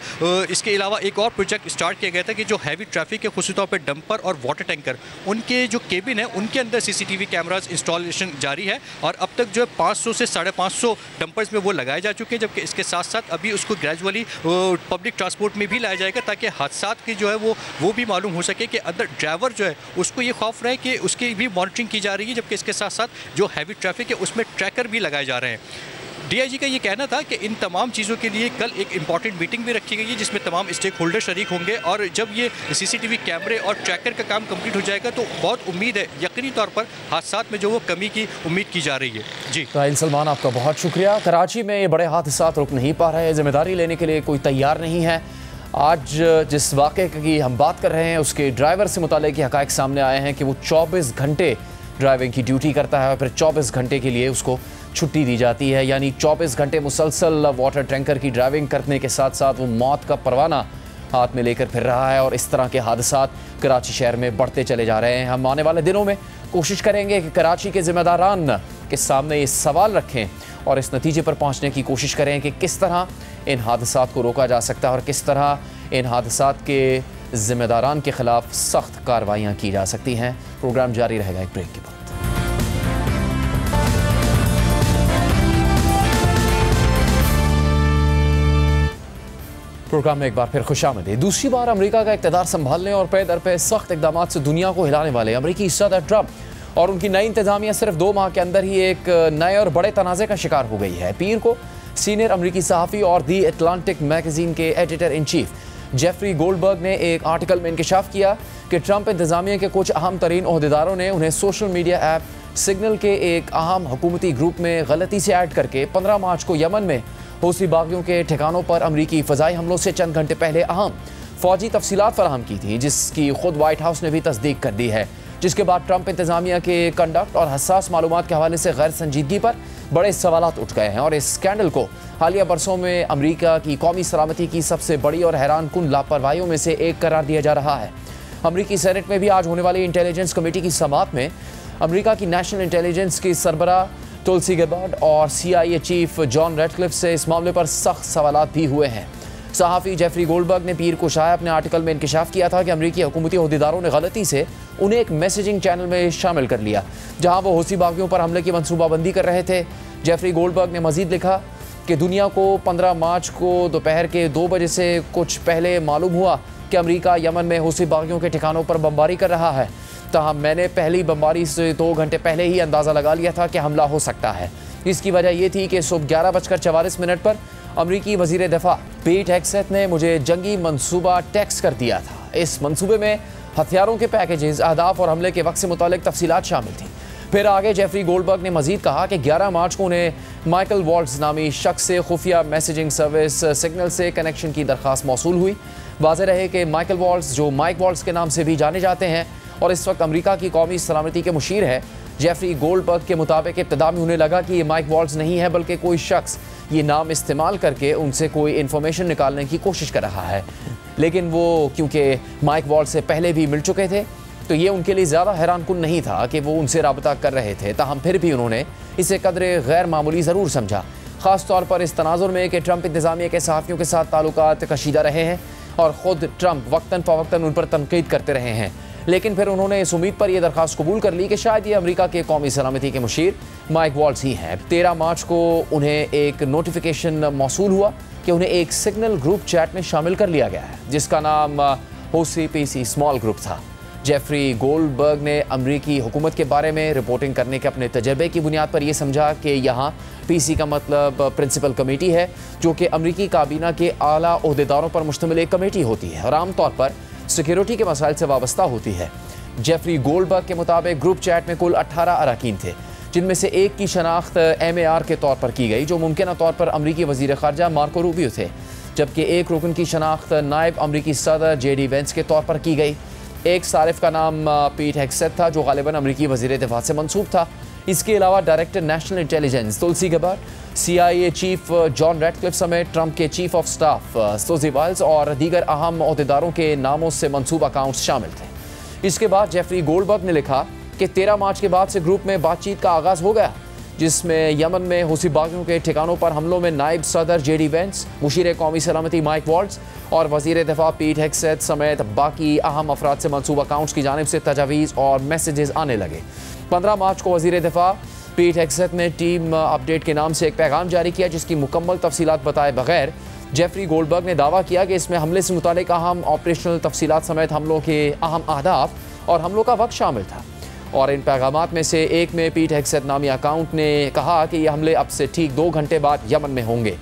इसके अलावा एक और प्रोजेक्ट स्टार्ट किया गया था कि जो हैवी ट्रैफिक है, ख़ुसूसी तौर पर डंपर और वाटर टैंकर, उनके जो केबिन है उनके अंदर CCTV कैमराज इंस्टॉलेशन जारी है और अब तक जो है 500 से 550 डंपर्स में वो लगाए जा चुके हैं। जबकि इसके साथ साथ अभी उसको ग्रेजुअली पब्लिक ट्रांसपोर्ट में भी लाया जाएगा ताकि हादसात की जो है वो भी मालूम हो सके कि अंदर ड्राइवर जो है उसको ये खौफ रहे कि उसकी भी मॉनिटरिंग की जा रही है। जबकि इसके साथ साथ जो हैवी ट्रैफिक है उसमें ट्रैकर भी लगाए जा रहे हैं। DIG का ये कहना था कि इन तमाम चीज़ों के लिए कल एक इंपॉर्टेंट मीटिंग भी रखी गई है जिसमें तमाम स्टेक होल्डर शरीक होंगे और जब ये CCTV कैमरे और ट्रैकर का काम कंप्लीट हो जाएगा तो बहुत उम्मीद है यकीनी तौर पर हादसात में जो वो कमी की उम्मीद की जा रही है। जी राहिल सलमान, आपका बहुत शुक्रिया। कराची में ये बड़े हादसात रुक नहीं पा रहे, जिम्मेदारी लेने के लिए कोई तैयार नहीं है। आज जिस वाक़े की हम बात कर रहे हैं उसके ड्राइवर से मुताल्लिक़ हक़ाइक़ सामने आए हैं कि वो 24 घंटे ड्राइविंग की ड्यूटी करता है और फिर 24 घंटे के लिए उसको छुट्टी दी जाती है। यानी 24 घंटे मुसलसल वाटर टैंकर की ड्राइविंग करने के साथ साथ वो मौत का परवाना हाथ में लेकर फिर रहा है और इस तरह के हादसात कराची शहर में बढ़ते चले जा रहे हैं। हम आने वाले दिनों में कोशिश करेंगे कि कराची के ज़िम्मेदारान के सामने ये सवाल रखें और इस नतीजे पर पहुंचने की कोशिश करें कि किस तरह इन हादसात को रोका जा सकता है और किस तरह इन हादसात के ज़िम्मेदारान के ख़िलाफ़ सख्त कार्रवाइयाँ की जा सकती हैं। प्रोग्राम जारी रहेगा एक ब्रेक के बाद। प्रोग्राम में एक बार फिर खुशामदीद। दूसरी बार अमेरिका का इक़्तिदार संभालने और पे दर पे सख्त इक़दामात से दुनिया को हिलाने वाले अमेरिकी सदर ट्रंप और उनकी नई इंतज़ामिया सिर्फ 2 माह के अंदर ही एक नए और बड़े तनाज़े का शिकार हो गई है। पीर को सीनियर अमेरिकी सहाफ़ी और दी एटलांटिक मैगज़ीन के editor in chief Jeffrey Goldberg ने एक आर्टिकल में इंकशाफ किया कि ट्रंप इंतज़ामिया के कुछ अहम तरीन ओहदेदारों ने उन्हें सोशल मीडिया ऐप सिग्नल के एक अहम हुकूमती ग्रुप में गलती से ऐड करके 15 मार्च को यमन में हौसी बागियों के ठिकानों पर अमरीकी फ़ज़ाई हमलों से चंद घंटे पहले अहम फ़ौजी तफसीलात फराहम की थी, जिसकी खुद वाइट हाउस ने भी तस्दीक कर दी है। जिसके बाद ट्रंप इंतज़ामिया के कंडक्ट और हसास मालूमात के हवाले से गैर संजीदगी पर बड़े सवालात उठ गए हैं और इस स्कैंडल को हालिया बरसों में अमरीका की कौमी सलामती की सबसे बड़ी और हैरान कुन लापरवाहियों में से एक करार दिया जा रहा है। अमरीकी सेनेट में भी आज होने वाली इंटेलिजेंस कमेटी की समाअत में अमरीका की नेशनल इंटेलिजेंस की सरबराह तुलसी गैबार्ड और CIA चीफ जॉन रेडक्लिफ से इस मामले पर सख्त सवालात भी हुए हैं। सहाफ़ी जेफरी गोल्डबर्ग ने पीर को शाया अपने आर्टिकल में इंकशाफ किया था कि अमरीकी हुकूमती अहदेदारों ने गलती से उन्हें एक मैसेजिंग चैनल में शामिल कर लिया जहां वो हौसी बागियों पर हमले की मनसूबाबंदी कर रहे थे। जेफरी गोल्डबर्ग ने मजीद लिखा कि दुनिया को 15 मार्च को दोपहर के 2 बजे से कुछ पहले मालूम हुआ कि अमेरिका यमन में हूसी बागियों के ठिकानों पर बमबारी कर रहा है। तहम मैंने पहली बमबारी से 2 घंटे पहले ही अंदाज़ा लगा लिया था कि हमला हो सकता है। इसकी वजह यह थी कि सुबह 11:44 पर अमरीकी वज़ीर दिफा पीट हेग्सेथ ने मुझे जंगी मंसूबा टेक्स्ट कर दिया था। इस मंसूबे में हथियारों के पैकेजेस, अहदाफ और हमले के वक्त से मुतालिक तफसीलात शामिल थी। फिर आगे जेफरी गोल्डबर्ग ने मजीद कहा कि 11 मार्च को उन्हें माइकल वॉल्ट्स नामी शख्स से खुफिया मैसेजिंग सर्विस सिग्नल से कनेक्शन की दरख्वास्त मौसूल हुई। वाज़ेह रहे कि माइकल वॉल्ट्स, जो माइक वॉल्ट्स के नाम से भी जाने जाते हैं और इस वक्त अमेरिका की कौमी सलामती के मुशीर है, जेफरी गोल्डबर्ग के मुताबिक इब्तिदा में उन्हें लगा कि ये माइक वॉल्ट्स नहीं है बल्कि कोई शख्स ये नाम इस्तेमाल करके उनसे कोई इन्फॉर्मेशन निकालने की कोशिश कर रहा है। लेकिन वो क्योंकि माइक वॉल्ट्स से पहले भी मिल चुके थे तो ये उनके लिए ज़्यादा हैरानकुन नहीं था कि वो उनसे रबता कर रहे थे। ताहम फिर भी उन्होंने इसे कदरे गैर मामूली ज़रूर समझा, ख़ास तौर पर इस तनाजुर में कि ट्रंप इंतज़ामिया के सहाफ़ियों के साथ ताल्लुकात कशीदा रहे हैं और ख़ुद ट्रंप वक्तन फ़वक्तन उन पर तनकीद करते रहे हैं। लेकिन फिर उन्होंने इस उम्मीद पर यह दरख्वास्त कबूल कर ली कि शायद ये अमेरिका के कौमी सलामती के मुशीर माइक वॉल्ट्स ही हैं। 13 मार्च को उन्हें एक नोटिफिकेशन मौसूल हुआ कि उन्हें एक सिग्नल ग्रुप चैट में शामिल कर लिया गया है जिसका नाम OCPC स्मॉल ग्रुप था। जेफरी गोल्डबर्ग ने अमरीकी हुकूमत के बारे में रिपोर्टिंग करने के अपने तजर्बे की बुनियाद पर यह समझा कि यहाँ PC का मतलब प्रिंसिपल कमेटी है, जो कि अमरीकी काबीना के आला ओहदेदारों पर मुश्तमिल एक कमेटी होती है और आमतौर पर सिक्योरिटी के मसाइल से वाबस्ता होती है। जेफरी गोल्डबर्ग के मुताबिक ग्रुप चैट में कुल 18 अरकान थे, जिनमें से एक की शनाख्त MAR के तौर पर की गई, जो मुमकिन तौर पर अमरीकी वज़ीर ख़ारजा मार्को रूबियो थे, जबकि एक रुकन की शनाख्त नायब अमरीकी सदर JD वेंस के तौर पर की गई। एक सारिफ का नाम पीट हेग्सेथ था, जो गालिबन अमरीकी वज़ीर दिफा से मंसूब था। इसके अलावा director national intelligence Tulsi Gabbard, CIA chief John Ratcliffe समेत ट्रंप के chief of staff Susie Wiles और दीगर अहम ओहदेदारों के नामों से मंसूब अकाउंट्स शामिल थे। इसके बाद जेफरी गोल्डबर्ग ने लिखा कि 13 मार्च के बाद से ग्रुप में बातचीत का आगाज़ हो गया, जिसमें यमन में हूसी बागियों के ठिकानों पर हमलों में नायब सदर JD वेंस, मुशीर कौमी सलामती माइक वॉल्ट्स और वज़ीर दिफा पीट हेग्सेथ समेत बाकी अहम अफराद से मंसूब अकाउंट्स की जानिब से तजावीज़ और मैसेजेस आने लगे। 15 मार्च को वज़ीर दिफा पीट हेग्सेथ ने टीम अपडेट के नाम से एक पैगाम जारी किया, जिसकी मुकम्मल तफसीलात बताए बगैर जेफरी गोल्डबर्ग ने दावा किया कि इसमें हमले से मुतालिक अहम ऑपरेशनल तफसीलात समेत हमलों के अहम अहदाफ और हमलों का वक्त शामिल था। और इन पैगामात में से एक में पीट हेग्सेथ नामी अकाउंट ने कहा कि ये हमले अब से ठीक 2 घंटे बाद यमन में होंगे।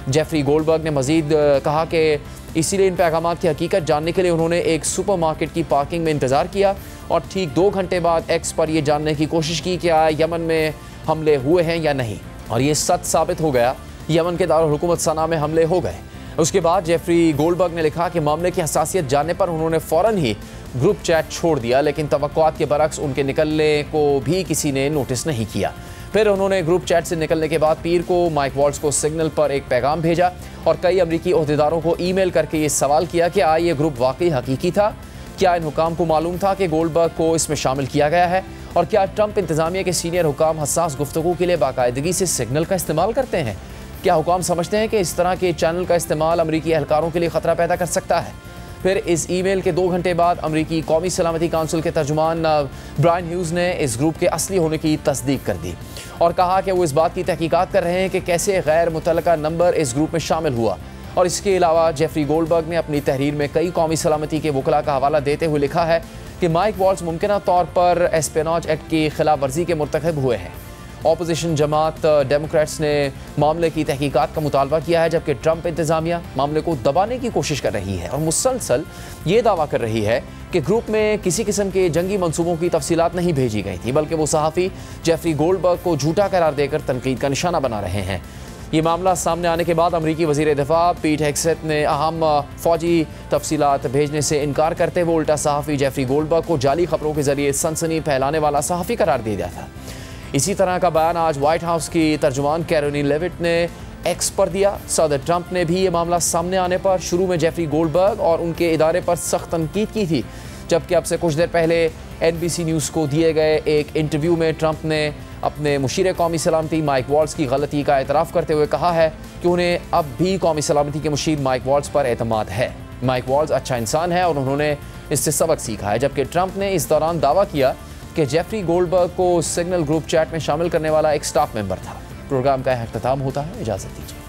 जेफरी गोल्डबर्ग ने मजीद कहा कि इसीलिए इन पैगामात की हकीकत जानने के लिए उन्होंने एक सुपरमार्केट की पार्किंग में इंतज़ार किया और ठीक 2 घंटे बाद X पर यह जानने की कोशिश की कि आया यमन में हमले हुए हैं या नहीं, और ये सच साबित हो गया। यमन के दारुल हुकूमत सना में हमले हो गए। उसके बाद जेफरी गोल्डबर्ग ने लिखा कि मामले की हसासियत जानने पर उन्होंने फ़ौरन ही ग्रुप चैट छोड़ दिया, लेकिन तवक्कुआत के बरक्स उनके निकलने को भी किसी ने नोटिस नहीं किया। फिर उन्होंने ग्रुप चैट से निकलने के बाद पीर को माइक वॉल्ट्स को सिग्नल पर एक पैगाम भेजा और कई अमरीकी ओहदेदारों को ईमेल करके ये सवाल किया कि आया ये ग्रुप वाकई हकीकी था, क्या इन हुकाम को मालूम था कि गोल्डबर्ग को इसमें शामिल किया गया है, और क्या ट्रंप इंतज़ामिया के सीनियर हुकाम हसास गुफ्तगू के लिए बाकायदगी से सिग्नल का इस्तेमाल करते हैं। क्या हुकाम समझते हैं कि इस तरह के चैनल का इस्तेमाल अमरीकी एहलकारों के लिए ख़तरा पैदा कर सकता है। फिर इस ईमेल के 2 घंटे बाद अमरीकी कौमी सलामती काउंसिल के तर्जुमान ब्रायन ह्यूज़ ने इस ग्रुप के असली होने की तस्दीक कर दी और कहा कि वो इस बात की तहकीकात कर रहे हैं कि कैसे गैर मुतल्लका नंबर इस ग्रुप में शामिल हुआ। और इसके अलावा जेफरी गोल्डबर्ग ने अपनी तहरीर में कई कौमी सलामती के वकला का हवाला देते हुए लिखा है कि माइक वॉल्ट्स मुमकिन तौर पर एस्पेनॉज एक्ट की खिलाफ वर्जी के मुर्तकब हुए हैं। ऑपोजिशन जमात डेमोक्रेट्स ने मामले की तहकीकात का मुतालबा किया है, जबकि ट्रंप इंतज़ामिया मामले को दबाने की कोशिश कर रही है और मुसलसल ये दावा कर रही है कि ग्रुप में किसी किस्म के जंगी मंसूबों की तफसीलात नहीं भेजी गई थी, बल्कि वो सहाफ़ी जेफरी गोल्डबर्ग को झूठा करार देकर तनकीद का निशाना बना रहे हैं। ये मामला सामने आने के बाद अमरीकी वज़ीर दिफा पीट हेग्सेथ ने अहम फ़ौजी तफसीलात भेजने से इनकार करते हुए उल्टा सहाफ़ी जेफरी गोल्डबर्ग को जाली खबरों के जरिए सनसनी फैलाने वाला सहाफ़ी करार दे दिया था। इसी तरह का बयान आज वाइट हाउस की तर्जुमान कैरोलिन लेविट ने X पर दिया। सदर ट्रंप ने भी ये मामला सामने आने पर शुरू में जेफरी गोल्डबर्ग और उनके इदारे पर सख्त तनकीद की थी, जबकि अब से कुछ देर पहले NBC न्यूज़ को दिए गए एक इंटरव्यू में ट्रंप ने अपने मुशीर कौमी सलामती माइक वॉल्ट्स की गलती का एतराफ़ करते हुए कहा है कि उन्हें अब भी कौमी सलामती के मुशीर माइक वॉल्ट्स पर एतमाद है। माइक वॉल्ट्स अच्छा इंसान है और उन्होंने इससे सबक सीखा है, जबकि ट्रंप ने इस दौरान दावा किया कि जेफरी गोल्डबर्ग को सिग्नल ग्रुप चैट में शामिल करने वाला एक स्टाफ मेंबर था। प्रोग्राम का अख्ताम होता है, इजाज़त दीजिए।